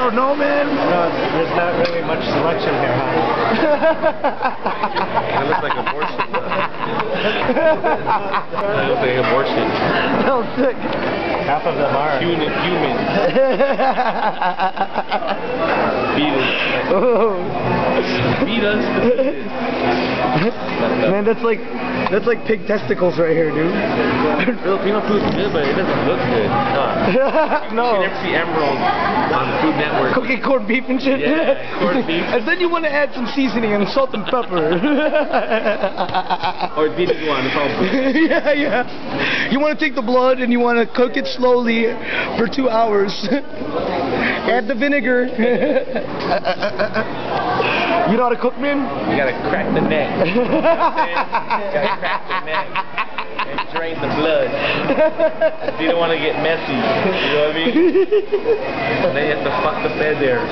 don't know, man. No, there's not really much selection here, huh? That looks like abortion. That looks like abortion. No, sick. Half of them are. Human. Fetus. Fetus. Man, that's like pig testicles right here, dude. Filipino food's good, but it doesn't look good. No. You never see emerald on Food Network. Cooking corned beef and shit. Yeah, corned beef. And then you want to add some seasoning and salt and pepper. Or didn't want to call it. Yeah. You want to take the blood and you want to cook it slowly for 2 hours. Add the vinegar. You know how to cook, man? You gotta crack the neck. You know what I'm saying? You gotta crack the neck and drain the blood. You don't want to get messy. You know what I mean? And then you have to fuck the bed there.